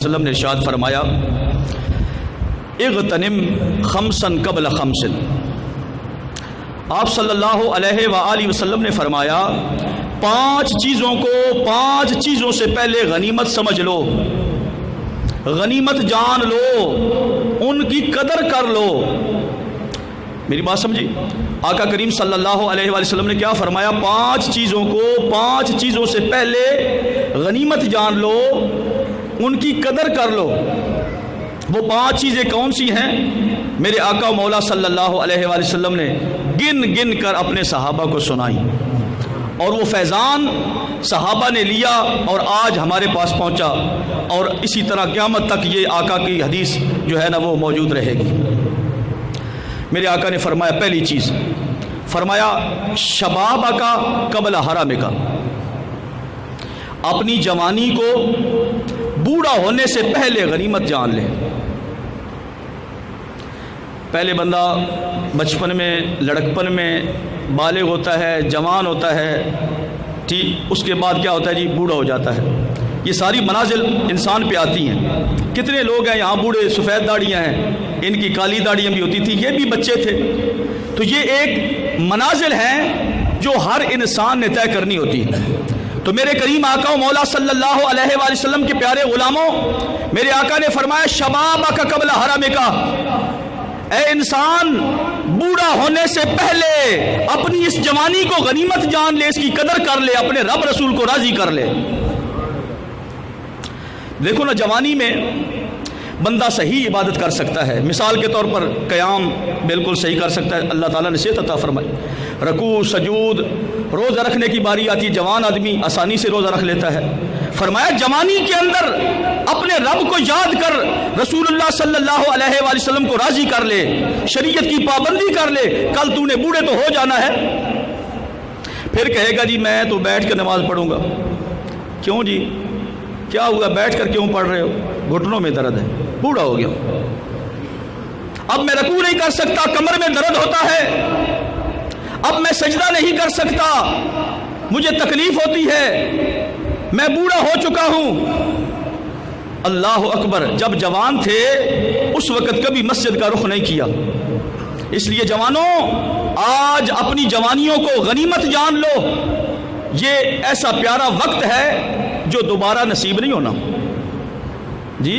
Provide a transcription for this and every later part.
وسلم نے ارشاد فرمایا اغتنم خمسن قبل خمسن۔ آپ صلی اللہ علیہ وآلہ وسلم نے فرمایا پانچ چیزوں سے پہلے غنیمت سمجھ لو، غنیمت جان لو، ان کی قدر کر لو۔ میری بات سمجھی؟ آقا کریم صلی اللہ علیہ وآلہ وسلم نے کیا فرمایا؟ پانچ چیزوں سے پہلے غنیمت جان لو، ان کی قدر کر لو۔ وہ پانچ چیزیں کون سی ہیں؟ میرے آقا مولا صلی اللہ علیہ وآلہ وسلم نے گن کر اپنے صحابہ کو سنائی، اور وہ فیضان صحابہ نے لیا اور آج ہمارے پاس پہنچا، اور اسی طرح قیامت تک یہ آقا کی حدیث جو ہے نا وہ موجود رہے گی۔ میرے آقا نے فرمایا پہلی چیز فرمایا شباب کا قبل حرام کا، اپنی جوانی کو بوڑھا ہونے سے پہلے غنیمت جان لے۔ پہلے بندہ بچپن میں لڑکپن میں بالغ ہوتا ہے، جوان ہوتا ہے، ٹھیک، اس کے بعد کیا ہوتا ہے جی؟ بوڑھا ہو جاتا ہے۔ یہ ساری منازل انسان پہ آتی ہیں۔ کتنے لوگ ہیں یہاں بوڑھے، سفید داڑیاں ہیں، ان کی کالی داڑیاں بھی ہوتی تھی، یہ بھی بچے تھے۔ تو یہ ایک منازل ہیں جو ہر انسان نے طے کرنی ہوتی ہے۔ تو میرے کریم آقا و مولا صلی اللہ علیہ وآلہ وسلم کے پیارے غلاموں، میرے آقا نے فرمایا شباب کا قبل حرام کا، اے انسان بوڑھا ہونے سے پہلے اپنی اس جوانی کو غنیمت جان لے، اس کی قدر کر لے، اپنے رب رسول کو راضی کر لے۔ دیکھو نا، جوانی میں بندہ صحیح عبادت کر سکتا ہے، مثال کے طور پر قیام بالکل صحیح کر سکتا ہے، اللہ تعالیٰ نے صحت عطا فرمائی، رکوع سجود، روزہ رکھنے کی باری آتی ہے، جوان آدمی آسانی سے روزہ رکھ لیتا ہے۔ فرمایا جوانی کے اندر اپنے رب کو یاد کر، رسول اللہ صلی اللہ علیہ وآلہ وسلم کو راضی کر لے، شریعت کی پابندی کر لے، کل تو نے بوڑھے تو ہو جانا ہے۔ پھر کہے گا جی میں تو بیٹھ کر نماز پڑھوں گا۔ کیوں جی؟ کیا ہوا؟ بیٹھ کر کیوں پڑھ رہے ہو؟ گھٹنوں میں درد ہے، بوڑھا ہو گیا، اب میں رکوع نہیں کر سکتا، کمر میں درد ہوتا ہے، اب میں سجدہ نہیں کر سکتا، مجھے تکلیف ہوتی ہے، میں بوڑھا ہو چکا ہوں۔ اللہ اکبر! جب جوان تھے اس وقت کبھی مسجد کا رخ نہیں کیا۔ اس لیے جوانوں، آج اپنی جوانیوں کو غنیمت جان لو، یہ ایسا پیارا وقت ہے جو دوبارہ نصیب نہیں ہونا۔ جی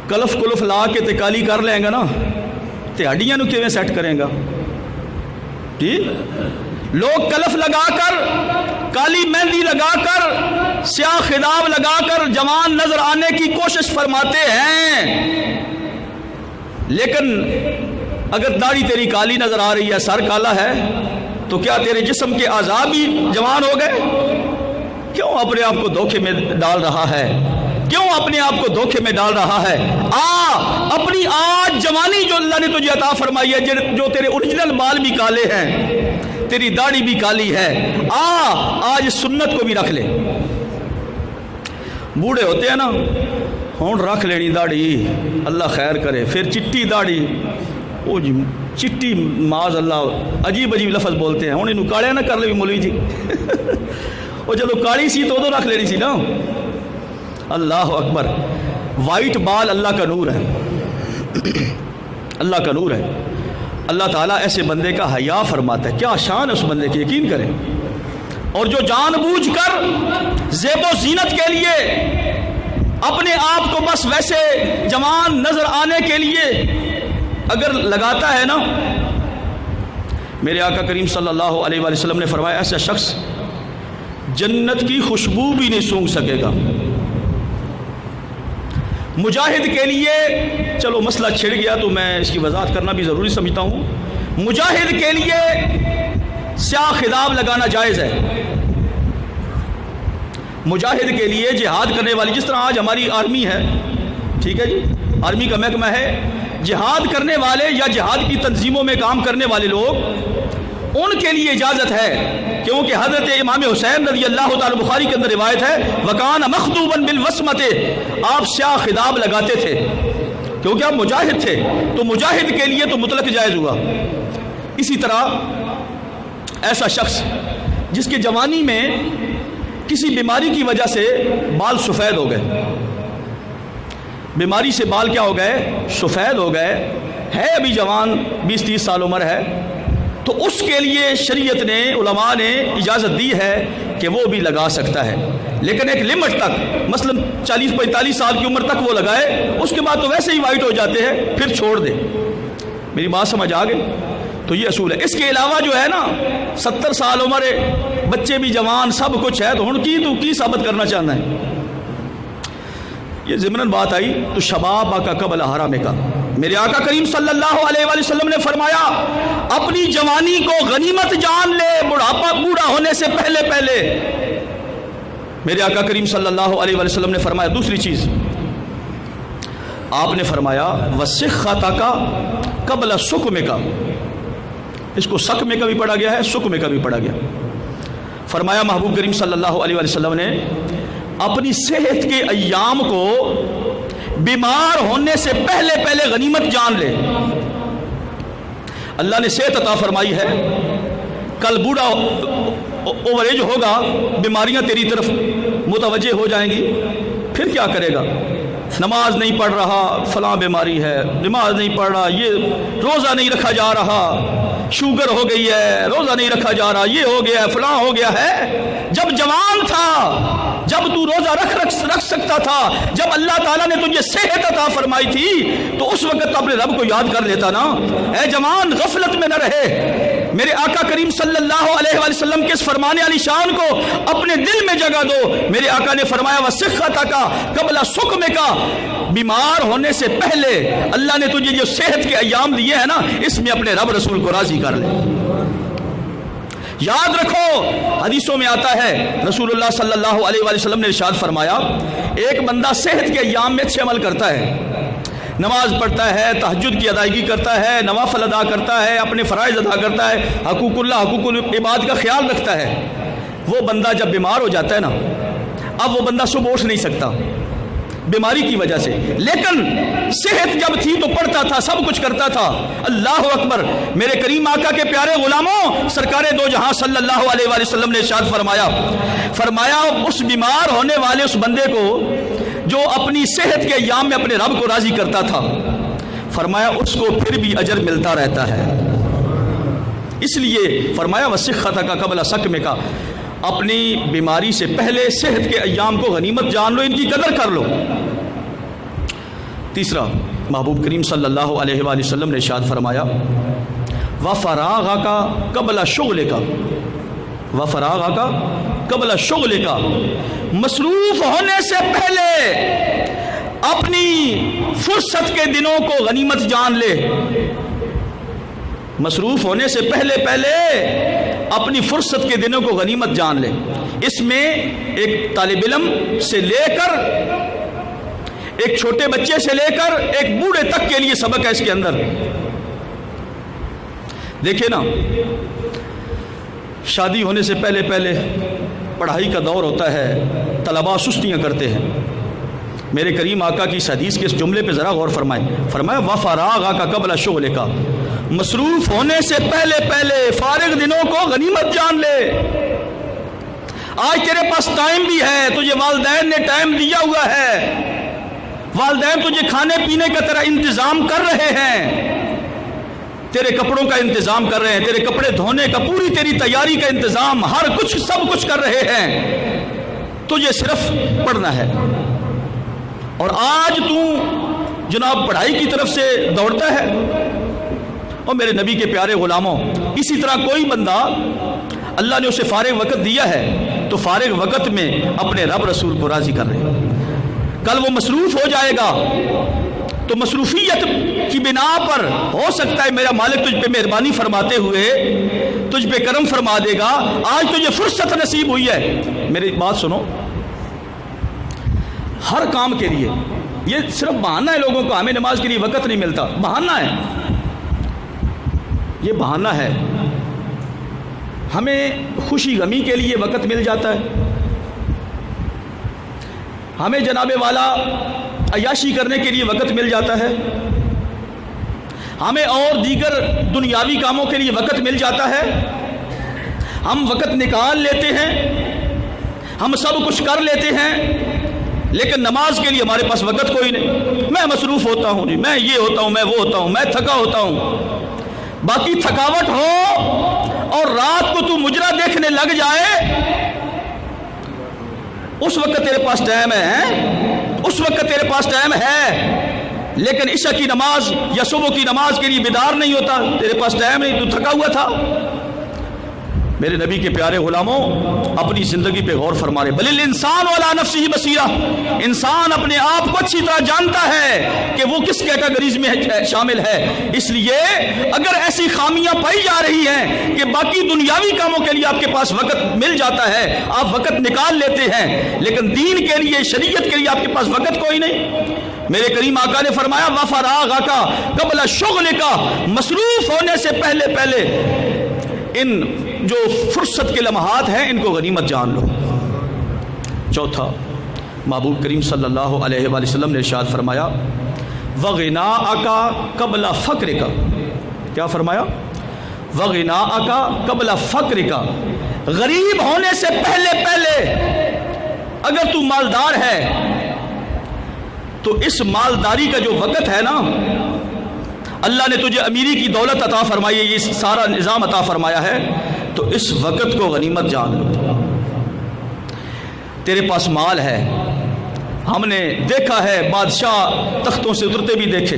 کلف کلف لا کے تے کالی کر لیں گا نا، تے ہڈیاں نو کیویں سیٹ کریں گا؟ جی لوگ کلف لگا کر، کالی مہندی لگا کر، سیاہ خداب لگا کر جوان نظر آنے کی کوشش فرماتے ہیں، لیکن اگر داڑھی تیری کالی نظر آ رہی ہے، سر کالا ہے، تو کیا تیرے جسم کے اعضاء بھی جوان ہو گئے؟ کیوں اپنے آپ کو دھوکے میں ڈال رہا ہے؟ کیوں اپنے آپ کو دھوکے میں ڈال رہا ہے؟ اپنی آج جوانی جو اللہ نے تجھے عطا فرمائی ہے، جو تیرے اوریجنل بال بھی کالے ہیں، تیری داڑھی بھی کالی ہے، آج سنت کو بھی رکھ لے۔ بوڑھے ہوتے ہیں نا، ہون رکھ لینی داڑھی، اللہ خیر کرے، پھر چٹی داڑھی، وہ جی چٹی، معاذ اللہ، عجیب لفظ بولتے ہیں، ہوں انہوں کاڑے نہ کر لے مولوی جی، وہ جدو کالی سی تو رکھ لینی سی نا۔ اللہ اکبر! وائٹ بال اللہ کا نور ہے، اللہ کا نور ہے۔ اللہ تعالیٰ ایسے بندے کا حیا فرماتا ہے، کیا شان ہے اس بندے کی، یقین کریں۔ اور جو جان بوجھ کر زیب و زینت کے لیے اپنے آپ کو بس ویسے جوان نظر آنے کے لیے اگر لگاتا ہے نا، میرے آقا کریم صلی اللہ علیہ وآلہ وسلم نے فرمایا ایسا شخص جنت کی خوشبو بھی نہیں سونگھ سکے گا۔ مجاہد کے لیے، چلو مسئلہ چھڑ گیا تو میں اس کی وضاحت کرنا بھی ضروری سمجھتا ہوں، مجاہد کے لیے سیاہ خداب لگانا جائز ہے۔ مجاہد کے لیے جہاد کرنے والی، جس طرح آج ہماری آرمی ہے، ٹھیک ہے جی، آرمی کا محکمہ ہے، جہاد کرنے والے یا جہاد کی تنظیموں میں کام کرنے والے لوگ، ان کے لیے اجازت ہے، کیونکہ حضرت امام حسین رضی اللہ تعالی بخاری کے اندر روایت ہے وَكَانَ مَخْضُوبًا بِالْوَسْمَةِ، آپ سیاہ خداب لگاتے تھے کیونکہ آپ مجاہد تھے، تو مجاہد کے لیے تو مطلق جائز ہوا۔ اسی طرح ایسا شخص جس کے جوانی میں کسی بیماری کی وجہ سے بال سفید ہو گئے، بیماری سے بال کیا ہو گئے؟ سفید ہو گئے، ہے ابھی جوان، 20-30 سال عمر ہے، تو اس کے لیے شریعت نے، علماء نے اجازت دی ہے کہ وہ بھی لگا سکتا ہے، لیکن ایک لمٹ تک، مثلا 40-45 سال کی عمر تک وہ لگائے، اس کے بعد تو ویسے ہی وائٹ ہو جاتے ہیں، پھر چھوڑ دے۔ میری بات سمجھ آ گئی؟ تو یہ اصول ہے۔ اس کے علاوہ جو ہے نا 70 سال عمر ہے، بچے بھی جوان، سب کچھ ہے، تو ہن تو کی ثابت کرنا چاہنا ہے؟ یہ ضمناً بات آئی تو شباب کا قبل حرام کا، میرے آقا کریم صلی اللہ علیہ وآلہ وسلم نے فرمایا اپنی جوانی کو غنیمت جان لے، بوڑھا ہونے سے پہلے۔ میرے آقا کریم صلی اللہ علیہ وآلہ وسلم نے فرمایا دوسری چیز، آپ نے فرمایا وَسِخَّتَكَ قبل سُقْمِكَ، اس کو سقمے کا بھی پڑھا گیا ہے، سقمے کا بھی پڑھا گیا۔ فرمایا محبوب کریم صلی اللہ علیہ وآلہ وسلم نے اپنی صحت کے ایام کو بیمار ہونے سے پہلے غنیمت جان لے۔ اللہ نے صحت عطا فرمائی ہے، کل بوڑھا اوور ایج ہوگا، بیماریاں تیری طرف متوجہ ہو جائیں گی، پھر کیا کرے گا؟ نماز نہیں پڑھ رہا، فلاں بیماری ہے، نماز نہیں پڑھ رہا، یہ روزہ نہیں رکھا جا رہا، شوگر ہو گئی ہے، روزہ نہیں رکھا جا رہا، یہ ہو گیا ہے، فلاں ہو گیا ہے۔ جب جوان تھا، جب تو روزہ رکھ سکتا تھا، جب اللہ تعالیٰ نے تجھے صحت عطا فرمائی تھی، تو اس وقت اپنے رب کو یاد کر لیتا نا۔ اے جوان، غفلت میں نہ رہے، میرے آقا کریم صلی اللہ علیہ وآلہ وسلم کے اس فرمان علی شان کو اپنے دل میں جگہ دو۔ میرے آقا نے فرمایا وَسِخَّتَكَ قبل سُقْمِكَ، بیمار ہونے سے پہلے اللہ نے تجھے جو صحت کے ایام دیے ہیں نا، اس میں اپنے رب رسول کو راضی کر لے۔ یاد رکھو، حدیثوں میں آتا ہے رسول اللہ صلی اللہ علیہ وآلہ وسلم نے ارشاد فرمایا ایک بندہ صحت کے ایام میں اچھے عمل کرتا ہے، نماز پڑھتا ہے، تہجد کی ادائیگی کرتا ہے، نوافل ادا کرتا ہے، اپنے فرائض ادا کرتا ہے، حقوق اللہ، حقوق العباد کا خیال رکھتا ہے، وہ بندہ جب بیمار ہو جاتا ہے نا، اب وہ بندہ صبح اٹھ نہیں سکتا بیماری کی وجہ سے، لیکن صحت جب تھی تو پڑھتا تھا، سب کچھ کرتا تھا۔ اللہ اکبر، میرے کریم آقا کے پیارے غلاموں، سرکار دو جہاں صلی اللہ علیہ وآلہ وسلم نے ارشاد فرمایا اس بیمار ہونے والے اس بندے کو جو اپنی صحت کے ایام میں اپنے رب کو راضی کرتا تھا، فرمایا اس کو پھر بھی اجر ملتا رہتا ہے۔ اس لیے فرمایا وَسِخَّتَكَ قبل سَقْمِكَ، اپنی بیماری سے پہلے صحت کے ایام کو غنیمت جان لو، ان کی قدر کر لو۔ تیسرا، محبوب کریم صلی اللہ علیہ وآلہ وسلم نے ارشاد فرمایا وَفَرَاغَكَ قَبْلَ شُغْلِكَ، وَفَرَاغَكَ قَبْلَ شُغْلِكَ، مصروف ہونے سے پہلے اپنی فرصت کے دنوں کو غنیمت جان لے۔ مصروف ہونے سے پہلے اپنی فرصت کے دنوں کو غنیمت جان لے۔ اس میں ایک طالب علم سے لے کر، ایک چھوٹے بچے سے لے کر ایک بوڑھے تک کے لیے سبق ہے اس کے اندر۔ دیکھیں نا، شادی ہونے سے پہلے پڑھائی کا دور ہوتا ہے، طلباء سستیاں کرتے ہیں۔ میرے کریم آقا کی اس حدیث کے اس جملے پہ ذرا غور فرمائیں۔ فرمایا وَفَرَاغَكَ قَبْلَ شُغْلِكَ، مصروف ہونے سے پہلے فارغ دنوں کو غنیمت جان لے۔ آج تیرے پاس ٹائم بھی ہے، تجھے والدین نے ٹائم دیا ہوا ہے، والدین تجھے کھانے پینے کا تیرا انتظام کر رہے ہیں، تیرے کپڑوں کا انتظام کر رہے ہیں، تیرے کپڑے دھونے کا، پوری تیری تیاری کا انتظام، ہر کچھ سب کچھ کر رہے ہیں، تجھے صرف پڑھنا ہے۔ اور آج تو جناب پڑھائی کی طرف سے دوڑتا ہے۔ اور میرے نبی کے پیارے غلاموں، اسی طرح کوئی بندہ اللہ نے اسے فارغ وقت دیا ہے تو فارغ وقت میں اپنے رب رسول کو راضی کر رہے ہیں۔ کل وہ مصروف ہو جائے گا تو مصروفیت کی بنا پر ہو سکتا ہے میرا مالک تجھ پہ مہربانی فرماتے ہوئے تجھ پہ کرم فرما دے گا۔ آج تجھے فرصت نصیب ہوئی ہے، میری بات سنو، ہر کام کے لیے یہ صرف بہانہ ہے لوگوں کو، ہمیں نماز کے لیے وقت نہیں ملتا، بہانہ ہے، یہ بہانہ ہے۔ ہمیں خوشی غمی کے لیے وقت مل جاتا ہے، ہمیں جناب والا عیاشی کرنے کے لیے وقت مل جاتا ہے، ہمیں اور دیگر دنیاوی کاموں کے لیے وقت مل جاتا ہے، ہم وقت نکال لیتے ہیں، ہم سب کچھ کر لیتے ہیں، لیکن نماز کے لیے ہمارے پاس وقت کوئی نہیں. میں مصروف ہوتا ہوں جی، میں یہ ہوتا ہوں، میں وہ ہوتا ہوں، میں تھکا ہوتا ہوں. باقی تھکاوٹ ہو اور رات کو تو مجرا دیکھنے لگ جائے، اس وقت تیرے پاس ٹائم ہے، اس وقت تیرے پاس ٹائم ہے. لیکن عشاء کی نماز یا صبح کی نماز کے لیے بیدار نہیں ہوتا، تیرے پاس ٹائم نہیں، تو تھکا ہوا تھا. میرے نبی کے پیارے غلاموں، اپنی زندگی پہ غور فرما رہے. بل الانسان علی نفسہ بصیرہ، انسان اپنے آپ کو اچھی طرح جانتا ہے کہ وہ کس کیٹیگریز میں شامل ہے. اس لیے اگر ایسی خامیاں پائی جا رہی ہیں کہ باقی دنیاوی کاموں کے لیے آپ کے پاس وقت مل جاتا ہے، آپ وقت نکال لیتے ہیں، لیکن دین کے لیے، شریعت کے لیے آپ کے پاس وقت کوئی نہیں. میرے کریم آقا نے فرمایا وفراغک قبل شغلک، مصروف ہونے سے پہلے پہلے ان جو فرصت کے لمحات ہیں ان کو غنیمت جان لو. چوتھا، محبوب کریم صلی اللہ علیہ وآلہ وسلم نے ارشاد فرمایا وغناءک قبل فقرک. کیا فرمایا؟ وغناءک قبل فقرک، غریب ہونے سے پہلے پہلے اگر تو مالدار ہے تو اس مالداری کا جو وقت ہے نا، اللہ نے تجھے امیری کی دولت عطا فرمائی ہے، یہ سارا نظام عطا فرمایا ہے، تو اس وقت کو غنیمت جان لو. تیرے پاس مال ہے، ہم نے دیکھا ہے بادشاہ تختوں سے اترتے بھی دیکھے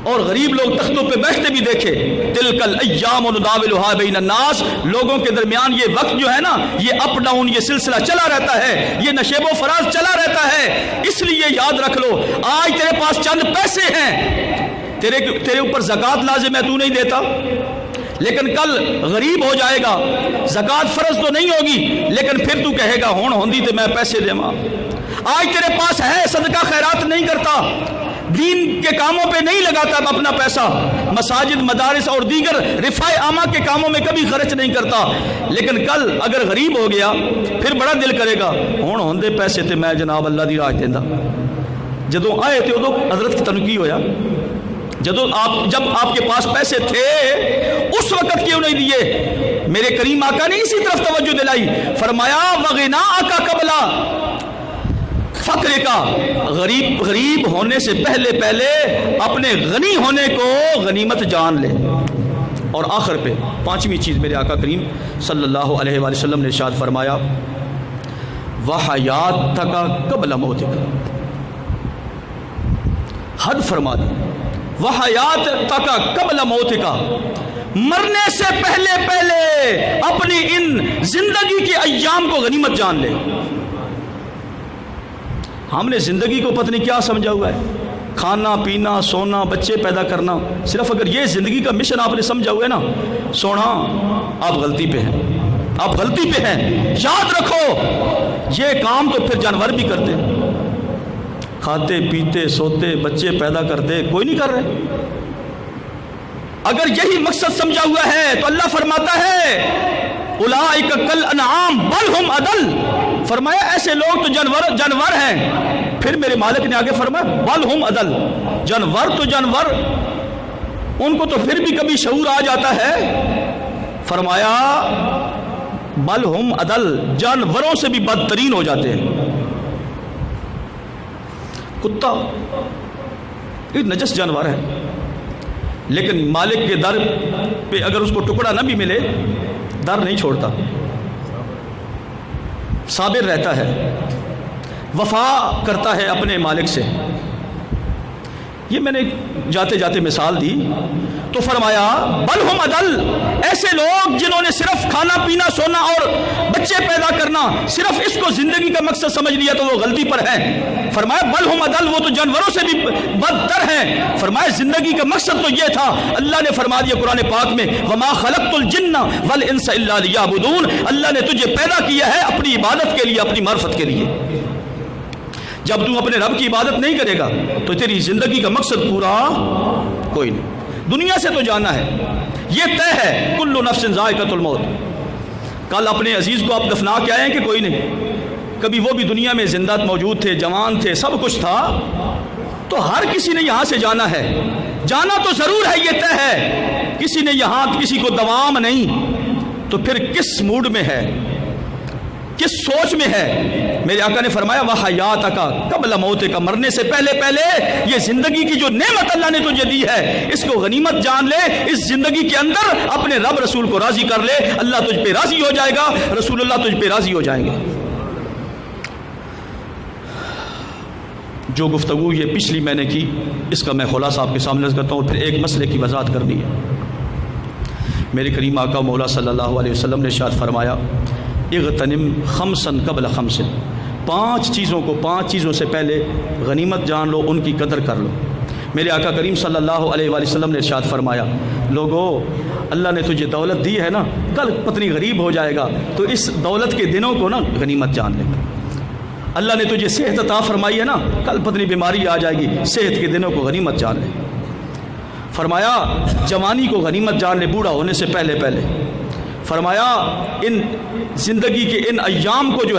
اور غریب لوگ تختوں پہ بیٹھتے بھی دیکھے. تلک الایام نداولھا بین الناس، لوگوں کے درمیان یہ وقت جو ہے نا، یہ اپ ڈاؤن، یہ سلسلہ چلا رہتا ہے، یہ نشیب و فراز چلا رہتا ہے. اس لیے یاد رکھ لو، آج تیرے پاس چند پیسے ہیں، تیرے اوپر زکوٰۃ لازم ہے، تو نہیں دیتا، لیکن کل غریب ہو جائے گا، زکوٰۃ فرض تو نہیں ہوگی، لیکن پھر تو کہے گا ہون ہوندی تے میں پیسے دیواں. آج تیرے پاس ہے، صدقہ خیرات نہیں کرتا، دین کے کاموں پہ نہیں لگاتا اپنا پیسہ، مساجد، مدارس اور دیگر رفاع عامہ کے کاموں میں کبھی خرچ نہیں کرتا، لیکن کل اگر غریب ہو گیا پھر بڑا دل کرے گا ہون ہوندے پیسے تے میں جناب اللہ دی راہ دیندا. جدوں آئے تے ادو حضرت کی تنقید ہویا، جب آپ کے پاس پیسے تھے اس وقت کیوں نہیں دیے؟ میرے کریم آقا نے اسی طرف توجہ دلائی، فرمایا وغناءک قبل فقرک، غریب ہونے سے پہلے پہلے اپنے غنی ہونے کو غنیمت جان لے. اور آخر پہ پانچویں چیز میرے آقا کریم صلی اللہ علیہ وآلہ وسلم نے ارشاد فرمایا وحیاتک قبل موتک، حد فرما دی، وحیاتک قبل موتک، مرنے سے پہلے پہلے اپنی ان زندگی کے ایام کو غنیمت جان لے. ہم نے زندگی کو پتہ نہیں کیا سمجھا ہوا ہے، کھانا پینا سونا بچے پیدا کرنا، صرف اگر یہ زندگی کا مشن آپ نے سمجھا ہوا ہے نا، سونا آپ غلطی پہ ہیں، آپ غلطی پہ ہیں. یاد رکھو یہ کام تو پھر جانور بھی کرتے ہیں، کھاتے پیتے سوتے بچے پیدا کرتے، کوئی نہیں کر رہے. اگر یہی مقصد سمجھا ہوا ہے تو اللہ فرماتا ہے اولئک کالانعام بل ہم اضل، فرمایا ایسے لوگ تو جانور ہیں. پھر میرے مالک نے آگے فرمایا بل ہم اضل، جانور تو جانور، ان کو تو پھر بھی کبھی شعور آ جاتا ہے. فرمایا بل ہم اضل، جانوروں سے بھی بدترین ہو جاتے ہیں. کتا ایک نجس جانور ہے، لیکن مالک کے در پہ اگر اس کو ٹکڑا نہ بھی ملے در نہیں چھوڑتا، صابر رہتا ہے، وفا کرتا ہے اپنے مالک سے. یہ میں نے جاتے جاتے مثال دی تو فرمایا بل ہم اضل، ایسے لوگ جنہوں نے صرف کھانا پینا سونا اور بچے پیدا کرنا صرف اس کو زندگی کا مقصد سمجھ لیا تو وہ غلطی پر ہیں. فرمایا بل ہم اضل، وہ تو جانوروں سے بھی بدتر ہیں. فرمایا زندگی کا مقصد تو یہ تھا، اللہ نے فرما دیا قرآن پاک میں وما خلقت الجن والانس الا لیعبدون، اللہ نے تجھے پیدا کیا ہے اپنی عبادت کے لیے، اپنی معرفت کے لیے. جب تم اپنے رب کی عبادت نہیں کرے گا تو تیری زندگی کا مقصد پورا کوئی نہیں. دنیا سے تو جانا ہے، یہ طے ہے کل نفس ذائقۃ الموت. کل اپنے عزیز کو آپ دفنا کے آئے ہیں کہ کوئی نہیں؟ کبھی وہ بھی دنیا میں زندہ موجود تھے، جوان تھے، سب کچھ تھا، تو ہر کسی نے یہاں سے جانا ہے. جانا تو ضرور ہے، یہ طے ہے. کسی نے یہاں کسی کو دوام نہیں، تو پھر کس موڈ میں ہے؟ کس سوچ میں ہے؟ میرے آقا نے فرمایا وحیاتک قبل موتک، مرنے سے پہلے پہلے یہ زندگی کی جو نعمت اللہ نے تجھے دی ہے اس کو غنیمت جان لے، اس زندگی کے اندر اپنے رب رسول کو راضی کر لے، اللہ تجھ پہ راضی ہو جائے گا، رسول اللہ تجھ پہ راضی ہو جائیں گے۔ جو گفتگو یہ پچھلی میں نے کی اس کا میں خلاصہ آپ کے سامنے کرتا ہوں، پھر ایک مسئلے کی وضاحت کرنی ہے۔ میرے کریم آقا مولا صلی اللہ علیہ وسلم نے ارشاد فرمایا اغتنم خمسا قبل خمس، 5 چیزوں کو 5 چیزوں سے پہلے غنیمت جان لو، ان کی قدر کر لو۔ میرے آقا کریم صلی اللہ علیہ وآلہ وسلم نے ارشاد فرمایا لوگو اللہ نے تجھے دولت دی ہے نا، کل پتنی غریب ہو جائے گا تو اس دولت کے دنوں کو نا غنیمت جان لے۔ اللہ نے تجھے صحت عطا فرمائی ہے نا، کل پتنی بیماری آ جائے گی، صحت کے دنوں کو غنیمت جان لے۔ فرمایا جوانی کو غنیمت جان لے، بوڑھا ہونے سے پہلے پہلے۔ فرمایا ان زندگی کے ان ایام کو جو